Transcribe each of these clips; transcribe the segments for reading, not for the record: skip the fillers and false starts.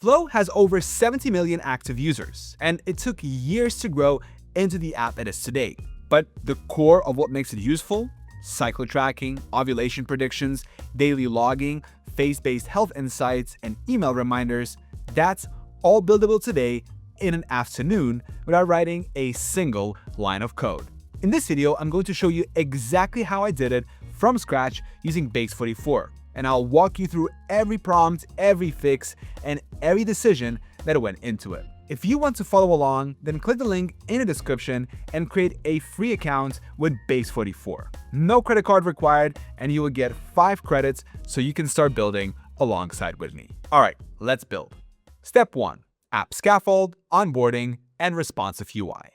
Flow has over 70 million active users, and it took years to grow into the app it is today. But the core of what makes it useful, cycle tracking, ovulation predictions, daily logging, phase-based health insights, and email reminders, that's all buildable today in an afternoon without writing a single line of code. In this video, I'm going to show you exactly how I did it from scratch using Base44, and I'll walk you through every prompt, every fix, and every decision that went into it. If you want to follow along, then click the link in the description and create a free account with Base44. No credit card required, and you will get 5 credits so you can start building alongside with me. All right, let's build. Step 1. App scaffold, onboarding, and responsive UI.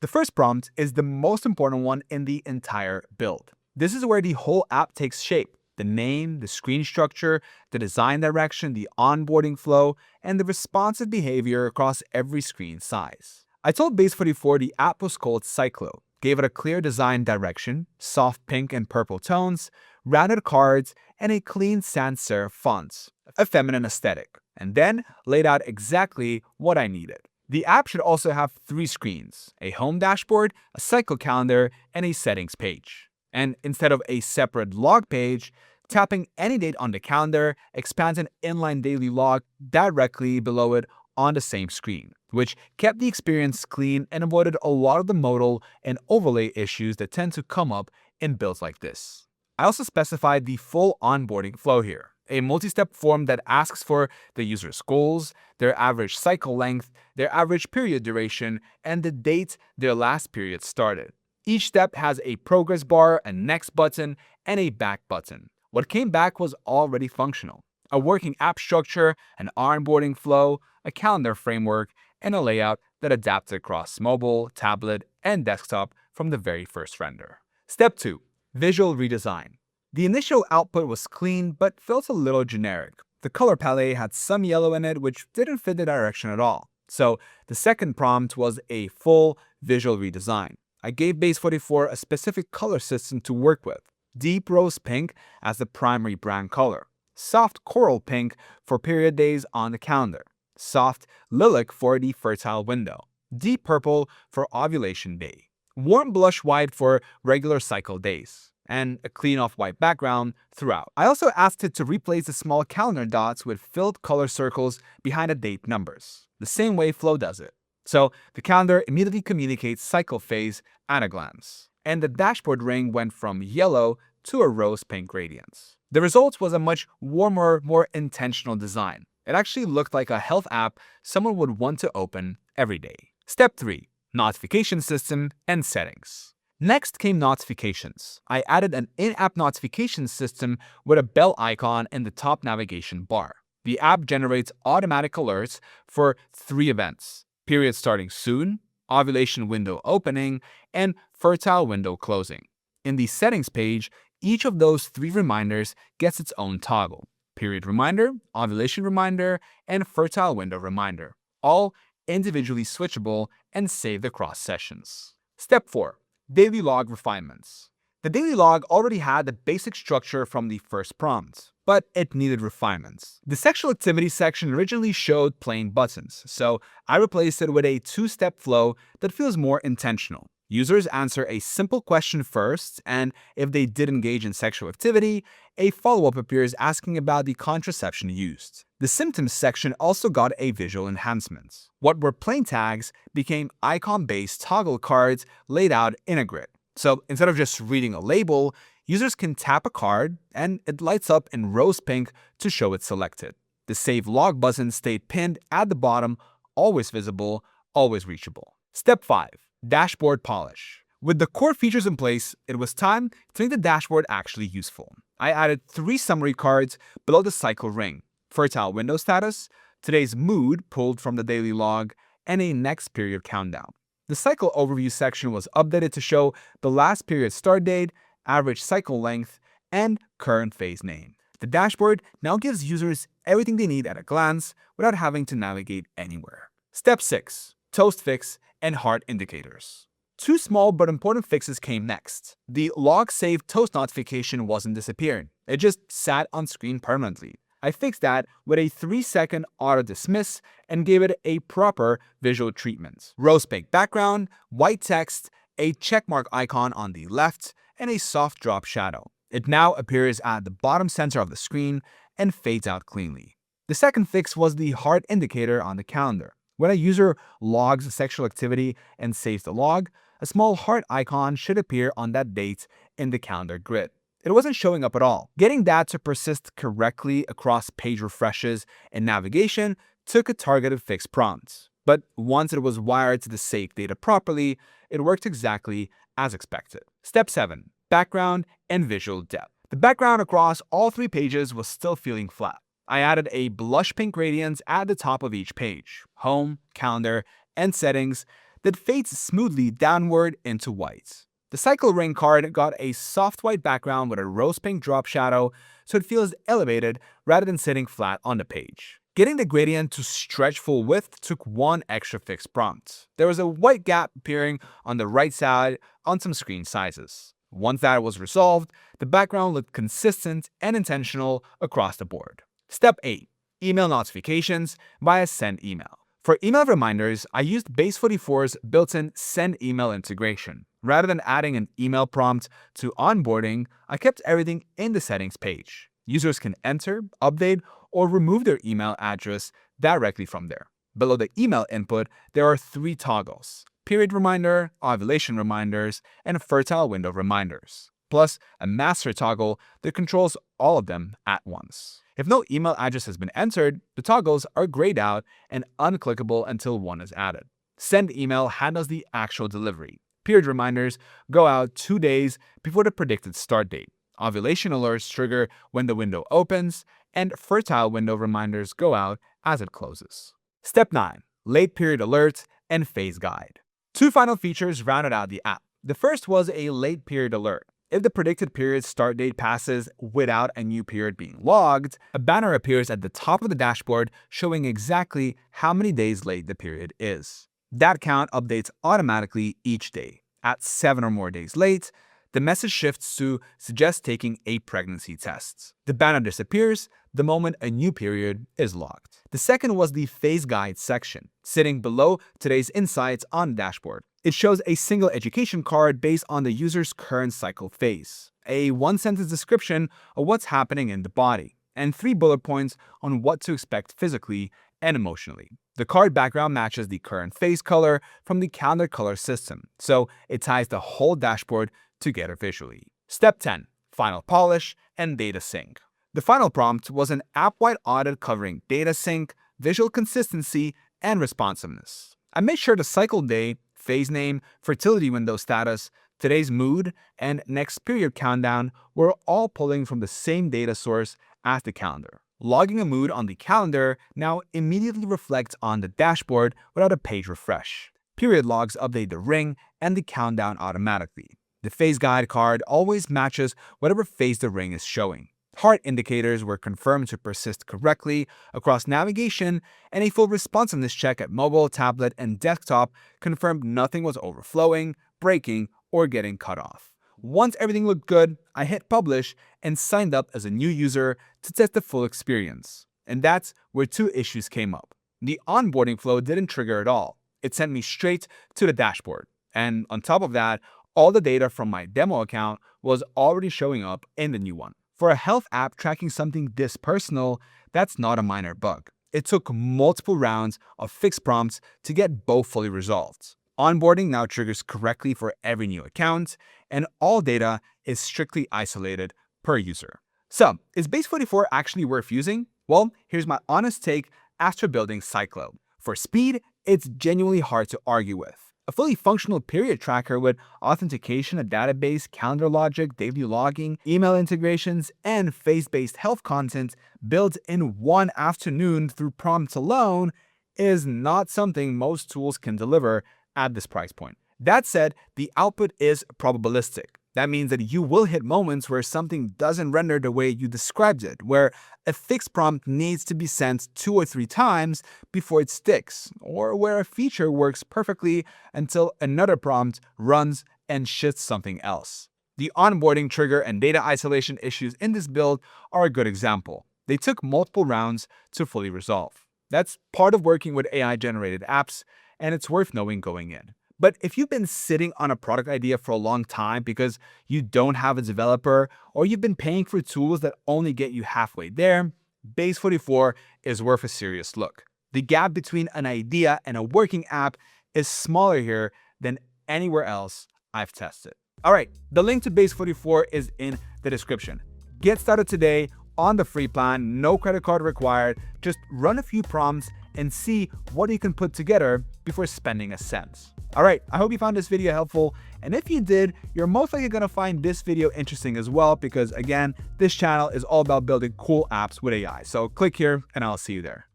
The first prompt is the most important one in the entire build. This is where the whole app takes shape. The name, the screen structure, the design direction, the onboarding flow, and the responsive behavior across every screen size. I told Base44 the app was called Cyclo, gave it a clear design direction, soft pink and purple tones, rounded cards, and a clean sans serif font, a feminine aesthetic, and then laid out exactly what I needed. The app should also have 3 screens, a home dashboard, a cycle calendar, and a settings page. And instead of a separate log page, tapping any date on the calendar expands an inline daily log directly below it on the same screen, which kept the experience clean and avoided a lot of the modal and overlay issues that tend to come up in builds like this. I also specified the full onboarding flow here, a multi-step form that asks for the user's goals, their average cycle length, their average period duration, and the date their last period started. Each step has a progress bar, a next button, and a back button. What came back was already functional. A working app structure, an onboarding flow, a calendar framework, and a layout that adapts across mobile, tablet, and desktop from the very first render. Step 2. Visual redesign. The initial output was clean but felt a little generic. The color palette had some yellow in it which didn't fit the direction at all. So the second prompt was a full visual redesign. I gave Base44 a specific color system to work with. Deep rose pink as the primary brand color. Soft coral pink for period days on the calendar. Soft lilac for the fertile window. Deep purple for ovulation day. Warm blush white for regular cycle days. And a clean off-white background throughout. I also asked it to replace the small calendar dots with filled color circles behind the date numbers, the same way Flow does it. So the calendar immediately communicates cycle phase at a glance. And the dashboard ring went from yellow to a rose pink gradients. The result was a much warmer, more intentional design. It actually looked like a health app someone would want to open every day. Step 3. Notification system and settings. Next came notifications. I added an in-app notification system with a bell icon in the top navigation bar. The app generates automatic alerts for 3 events. Period starting soon, ovulation window opening, and fertile window closing. In the settings page, each of those 3 reminders gets its own toggle. Period reminder, ovulation reminder, and fertile window reminder, all individually switchable and saved across sessions. Step 4. Daily log refinements. The daily log already had the basic structure from the first prompt, but it needed refinements. The sexual activity section originally showed plain buttons, so I replaced it with a 2-step flow that feels more intentional. Users answer a simple question first, and if they did engage in sexual activity, a follow-up appears asking about the contraception used. The symptoms section also got a visual enhancement. What were plain tags became icon-based toggle cards laid out in a grid. So instead of just reading a label, users can tap a card and it lights up in rose pink to show it's selected. The Save Log button stayed pinned at the bottom, always visible, always reachable. Step 5. Dashboard polish. With the core features in place, it was time to make the dashboard actually useful. I added 3 summary cards below the cycle ring: fertile window status, today's mood pulled from the daily log, and a next period countdown. The cycle overview section was updated to show the last period start date, average cycle length, and current phase name. The dashboard now gives users everything they need at a glance without having to navigate anywhere. Step 6. Toast fix and heart indicators. 2 small but important fixes came next. The log save toast notification wasn't disappearing. It just sat on screen permanently. I fixed that with a 3-second auto dismiss and gave it a proper visual treatment. Rose pink background, white text, a checkmark icon on the left, and a soft drop shadow. It now appears at the bottom center of the screen and fades out cleanly. The second fix was the heart indicator on the calendar. When a user logs sexual activity and saves the log, a small heart icon should appear on that date in the calendar grid. It wasn't showing up at all. Getting that to persist correctly across page refreshes and navigation took a targeted fix prompt. But once it was wired to the saved data properly, it worked exactly as expected. Step 7. Background and visual depth. The background across all 3 pages was still feeling flat. I added a blush pink gradient at the top of each page, home, calendar, and settings, that fades smoothly downward into white. The cycle ring card got a soft white background with a rose pink drop shadow, so it feels elevated rather than sitting flat on the page. Getting the gradient to stretch full width took one extra fix prompt. There was a white gap appearing on the right side on some screen sizes. Once that was resolved, the background looked consistent and intentional across the board. Step 8. Email notifications via send email. For email reminders, I used Base44's built-in send email integration. Rather than adding an email prompt to onboarding, I kept everything in the settings page. Users can enter, update, or remove their email address directly from there. Below the email input, there are 3 toggles: period reminder, ovulation reminders, and fertile window reminders, plus a master toggle that controls all of them at once. If no email address has been entered, the toggles are grayed out and unclickable until one is added. Send email handles the actual delivery. Period reminders go out 2 days before the predicted start date. Ovulation alerts trigger when the window opens, and fertile window reminders go out as it closes. Step 9. Late period alerts and phase guide. 2 final features rounded out the app. The first was a late period alert. If the predicted period start date passes without a new period being logged, a banner appears at the top of the dashboard showing exactly how many days late the period is. That count updates automatically each day. At 7 or more days late, the message shifts to suggest taking a pregnancy test. The banner disappears the moment a new period is logged. The second was the phase guide section, sitting below today's insights on the dashboard. It shows a single education card based on the user's current cycle phase, a 1-sentence description of what's happening in the body, and 3 bullet points on what to expect physically and emotionally. The card background matches the current phase color from the calendar color system, so it ties the whole dashboard together visually. Step 10. Final polish and data sync. The final prompt was an app-wide audit covering data sync, visual consistency, and responsiveness. I made sure the cycle day, phase name, fertility window status, today's mood, and next period countdown were all pulling from the same data source as the calendar. Logging a mood on the calendar now immediately reflects on the dashboard without a page refresh. Period logs update the ring and the countdown automatically. The phase guide card always matches whatever phase the ring is showing. Heart indicators were confirmed to persist correctly across navigation, and a full responsiveness check at mobile, tablet, and desktop confirmed nothing was overflowing, breaking, or getting cut off. Once everything looked good, I hit publish and signed up as a new user to test the full experience. And that's where 2 issues came up. The onboarding flow didn't trigger at all. It sent me straight to the dashboard. And on top of that, all the data from my demo account was already showing up in the new one. For a health app tracking something this personal, that's not a minor bug. It took multiple rounds of fix prompts to get both fully resolved. Onboarding now triggers correctly for every new account, and all data is strictly isolated per user. So, is Base44 actually worth using? Well, here's my honest take after building Cyclo. For speed, it's genuinely hard to argue with. A fully functional period tracker with authentication, a database, calendar logic, daily logging, email integrations, and phase-based health content built in one afternoon through prompts alone is not something most tools can deliver at this price point. That said, the output is probabilistic. That means that you will hit moments where something doesn't render the way you described it, where a fixed prompt needs to be sent 2 or 3 times before it sticks, or where a feature works perfectly until another prompt runs and shifts something else. The onboarding trigger and data isolation issues in this build are a good example. they took multiple rounds to fully resolve. That's part of working with AI-generated apps, and it's worth knowing going in. But if you've been sitting on a product idea for a long time because you don't have a developer, or you've been paying for tools that only get you halfway there, Base 44 is worth a serious look. The gap between an idea and a working app is smaller here than anywhere else I've tested. All right, the link to Base 44 is in the description. Get started today on the free plan, no credit card required. Just run a few prompts and see what you can put together before spending a cent. All right, I hope you found this video helpful. And if you did, you're most likely gonna find this video interesting as well, because again, this channel is all about building cool apps with AI. So click here and I'll see you there.